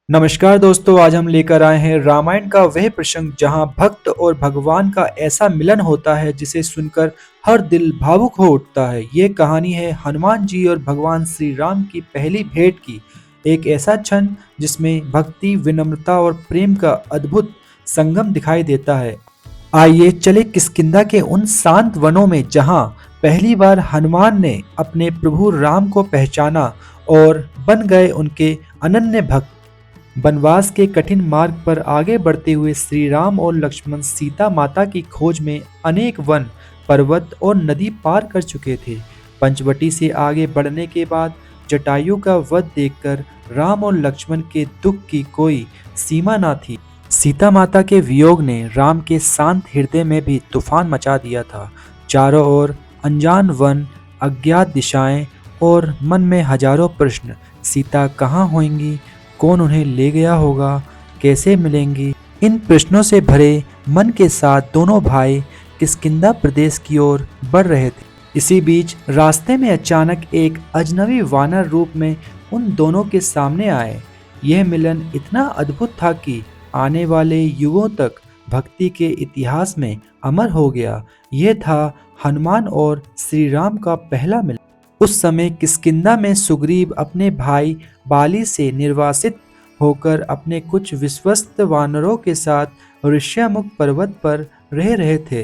नमस्कार दोस्तों, आज हम लेकर आए हैं रामायण का वह प्रसंग जहां भक्त और भगवान का ऐसा मिलन होता है जिसे सुनकर हर दिल भावुक हो उठता है। ये कहानी है हनुमान जी और भगवान श्री राम की पहली भेंट की। एक ऐसा क्षण जिसमें भक्ति, विनम्रता और प्रेम का अद्भुत संगम दिखाई देता है। आइए चले किष्किंधा के उन शांत वनों में जहां पहली बार हनुमान ने अपने प्रभु राम को पहचाना और बन गए उनके अनन्य भक्त। वनवास के कठिन मार्ग पर आगे बढ़ते हुए श्री राम और लक्ष्मण सीता माता की खोज में अनेक वन, पर्वत और नदी पार कर चुके थे। पंचवटी से आगे बढ़ने के बाद जटायु का वध देखकर राम और लक्ष्मण के दुख की कोई सीमा ना थी। सीता माता के वियोग ने राम के शांत हृदय में भी तूफान मचा दिया था। चारों ओर अनजान वन, अज्ञात दिशाएं और मन में हजारों प्रश्न। सीता कहाँ होंगी? कौन उन्हें ले गया होगा? कैसे मिलेंगी? इन प्रश्नों से भरे मन के साथ दोनों भाई किष्किंधा प्रदेश की ओर बढ़ रहे थे। इसी बीच रास्ते में अचानक एक अजनबी वानर रूप में उन दोनों के सामने आए। यह मिलन इतना अद्भुत था कि आने वाले युगों तक भक्ति के इतिहास में अमर हो गया। यह था हनुमान और श्री राम का पहला मिलन। उस समय किष्किंधा में सुग्रीव अपने भाई बाली से निर्वासित होकर अपने कुछ विश्वस्त वानरों के साथ ऋष्यमुख पर्वत पर रह रहे थे।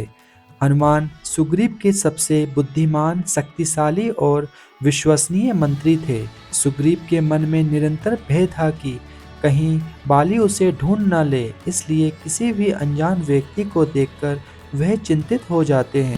हनुमान सुग्रीव के सबसे बुद्धिमान, शक्तिशाली और विश्वसनीय मंत्री थे। सुग्रीव के मन में निरंतर भय था कि कहीं बाली उसे ढूंढ न ले, इसलिए किसी भी अनजान व्यक्ति को देखकर वह चिंतित हो जाते हैं।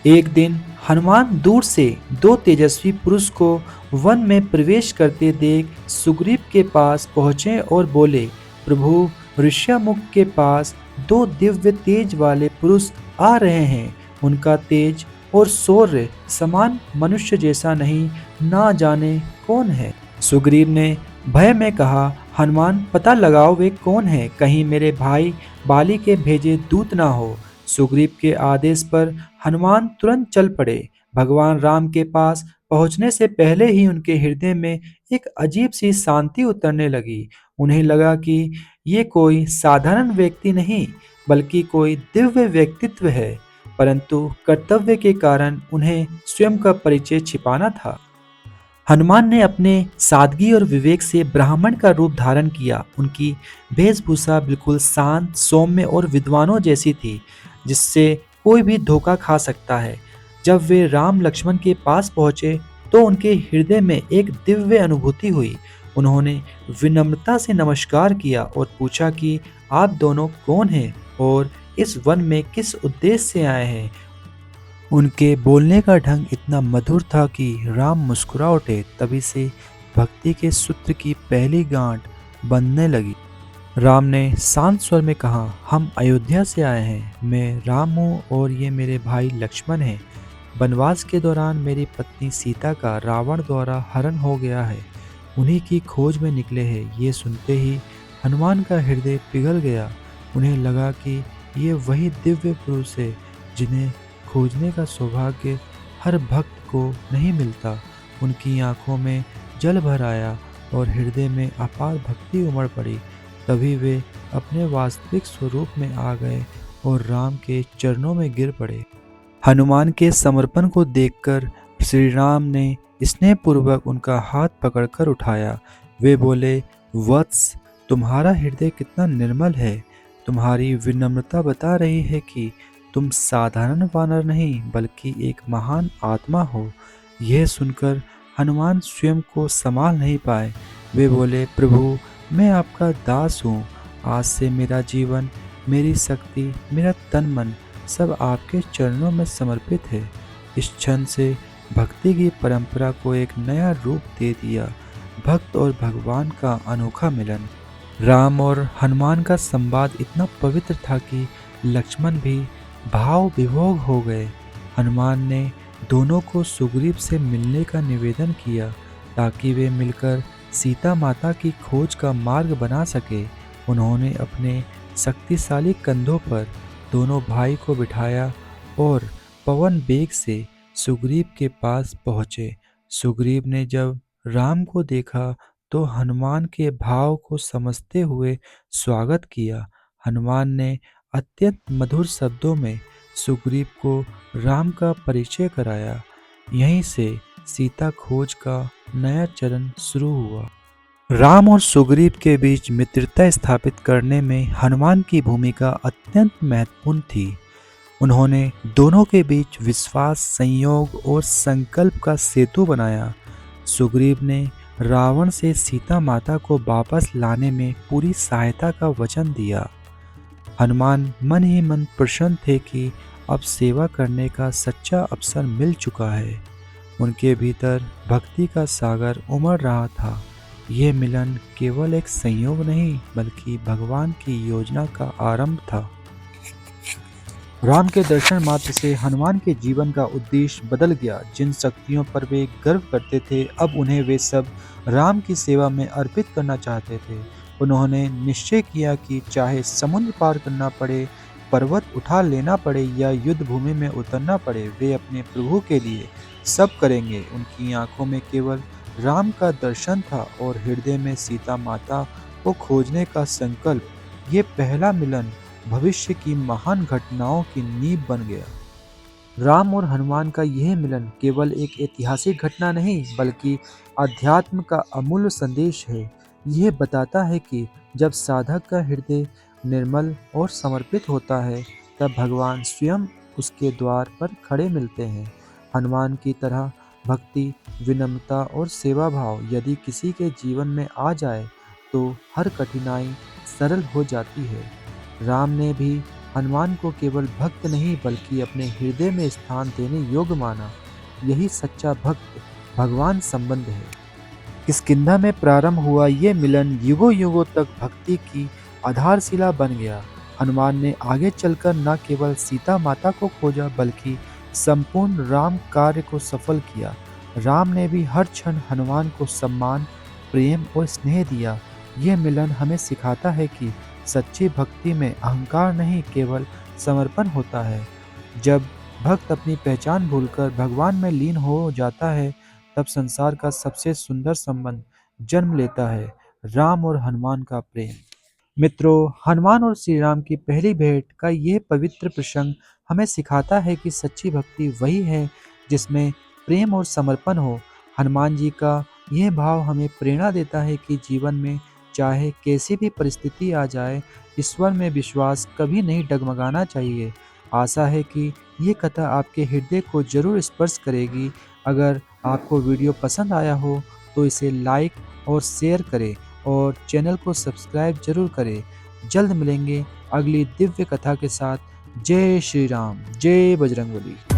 एक दिन हनुमान दूर से दो तेजस्वी पुरुष को वन में प्रवेश करते देख सुग्रीव के पास पहुंचे और बोले, प्रभु, ऋष्यमुख के पास दो दिव्य तेज वाले पुरुष आ रहे हैं। उनका तेज और शौर्य समान मनुष्य जैसा नहीं, ना जाने कौन है। सुग्रीव ने भय में कहा, हनुमान, पता लगाओ वे कौन है, कहीं मेरे भाई बाली के भेजे दूत ना हो। सुग्रीव के आदेश पर हनुमान तुरंत चल पड़े। भगवान राम के पास पहुंचने से पहले ही उनके हृदय में एक अजीब सी शांति उतरने लगी। उन्हें लगा कि ये कोई साधारण व्यक्ति नहीं, बल्कि कोई दिव्य व्यक्तित्व है, परंतु कर्तव्य के कारण उन्हें स्वयं का परिचय छिपाना था। हनुमान ने अपने सादगी और विवेक से ब्राह्मण का रूप धारण किया। उनकी वेशभूषा बिल्कुल शांत, सौम्य और विद्वानों जैसी थी, जिससे कोई भी धोखा खा सकता है। जब वे राम लक्ष्मण के पास पहुंचे तो उनके हृदय में एक दिव्य अनुभूति हुई। उन्होंने विनम्रता से नमस्कार किया और पूछा कि आप दोनों कौन हैं और इस वन में किस उद्देश्य से आए हैं। उनके बोलने का ढंग इतना मधुर था कि राम मुस्कुरा उठे। तभी से भक्ति के सूत्र की पहली गांठ बंधने लगी। राम ने शांत स्वर में कहा, हम अयोध्या से आए हैं। मैं राम हूँ और ये मेरे भाई लक्ष्मण हैं। वनवास के दौरान मेरी पत्नी सीता का रावण द्वारा हरण हो गया है। उन्हीं की खोज में निकले हैं। ये सुनते ही हनुमान का हृदय पिघल गया। उन्हें लगा कि ये वही दिव्य पुरुष है जिन्हें खोजने का सौभाग्य हर भक्त को नहीं मिलता। उनकी आंखों में जल भर आया और हृदय में अपार भक्ति उमड़ पड़ी। तभी वे अपने वास्तविक स्वरूप में आ गए और राम के चरणों में गिर पड़े। हनुमान के समर्पण को देखकर श्री राम ने स्नेहपूर्वक उनका हाथ पकड़कर उठाया। वे बोले, वत्स, तुम्हारा हृदय कितना निर्मल है। तुम्हारी विनम्रता बता रही है कि तुम साधारण वानर नहीं, बल्कि एक महान आत्मा हो। यह सुनकर हनुमान स्वयं को संभाल नहीं पाए। वे बोले, प्रभु, मैं आपका दास हूँ। आज से मेरा जीवन, मेरी शक्ति, मेरा तन मन सब आपके चरणों में समर्पित है। इस क्षण से भक्ति की परंपरा को एक नया रूप दे दिया। भक्त और भगवान का अनोखा मिलन। राम और हनुमान का संवाद इतना पवित्र था कि लक्ष्मण भी भाव विभोर हो गए। हनुमान ने दोनों को सुग्रीव से मिलने का निवेदन किया ताकि वे मिलकर सीता माता की खोज का मार्ग बना सके। उन्होंने अपने शक्तिशाली कंधों पर दोनों भाई को बिठाया और पवन वेग से सुग्रीव के पास पहुँचे। सुग्रीव ने जब राम को देखा तो हनुमान के भाव को समझते हुए स्वागत किया। हनुमान ने अत्यंत मधुर शब्दों में सुग्रीव को राम का परिचय कराया। यहीं से सीता खोज का नया चरण शुरू हुआ। राम और सुग्रीव के बीच मित्रता स्थापित करने में हनुमान की भूमिका अत्यंत महत्वपूर्ण थी। उन्होंने दोनों के बीच विश्वास, संयोग और संकल्प का सेतु बनाया। सुग्रीव ने रावण से सीता माता को वापस लाने में पूरी सहायता का वचन दिया। हनुमान मन ही मन प्रसन्न थे कि अब सेवा करने का सच्चा अवसर मिल चुका है। उनके भीतर भक्ति का सागर उमड़ रहा था। ये मिलन केवल एक संयोग नहीं बल्कि भगवान की योजना का आरंभ था। राम के दर्शन मात्र से हनुमान के जीवन का उद्देश्य बदल गया। जिन शक्तियों पर वे गर्व करते थे, अब उन्हें वे सब राम की सेवा में अर्पित करना चाहते थे। उन्होंने निश्चय किया कि चाहे समुद्र पार करना पड़े, पर्वत उठा लेना पड़े या युद्ध भूमि में उतरना पड़े, वे अपने प्रभु के लिए सब करेंगे। उनकी आंखों में केवल राम का दर्शन था और हृदय में सीता माता को खोजने का संकल्प। ये पहला मिलन भविष्य की महान घटनाओं की नींव बन गया। राम और हनुमान का यह मिलन केवल एक ऐतिहासिक घटना नहीं बल्कि अध्यात्म का अमूल्य संदेश है। यह बताता है कि जब साधक का हृदय निर्मल और समर्पित होता है, तब भगवान स्वयं उसके द्वार पर खड़े मिलते हैं। हनुमान की तरह भक्ति, विनम्रता और सेवा भाव यदि किसी के जीवन में आ जाए, तो हर कठिनाई सरल हो जाती है। राम ने भी हनुमान को केवल भक्त नहीं बल्कि अपने हृदय में स्थान देने योग्य माना। यही सच्चा भक्त भगवान संबंध है। किष्किंधा में प्रारंभ हुआ ये मिलन युगों युगों तक भक्ति की आधारशिला बन गया। हनुमान ने आगे चलकर न केवल सीता माता को खोजा बल्कि संपूर्ण राम कार्य को सफल किया। राम ने भी हर क्षण हनुमान को सम्मान, प्रेम और स्नेह दिया। यह मिलन हमें सिखाता है कि सच्ची भक्ति में अहंकार नहीं, केवल समर्पण होता है। जब भक्त अपनी पहचान भूलकर भगवान में लीन हो जाता है, तब संसार का सबसे सुंदर संबंध जन्म लेता है, राम और हनुमान का प्रेम। मित्रों, हनुमान और श्री राम की पहली भेंट का यह पवित्र प्रसंग हमें सिखाता है कि सच्ची भक्ति वही है जिसमें प्रेम और समर्पण हो। हनुमान जी का यह भाव हमें प्रेरणा देता है कि जीवन में चाहे कैसी भी परिस्थिति आ जाए, ईश्वर में विश्वास कभी नहीं डगमगाना चाहिए। आशा है कि ये कथा आपके हृदय को जरूर स्पर्श करेगी। अगर आपको वीडियो पसंद आया हो तो इसे लाइक और शेयर करें और चैनल को सब्सक्राइब जरूर करें। जल्द मिलेंगे अगली दिव्य कथा के साथ। जय श्री राम, जय बजरंगबली।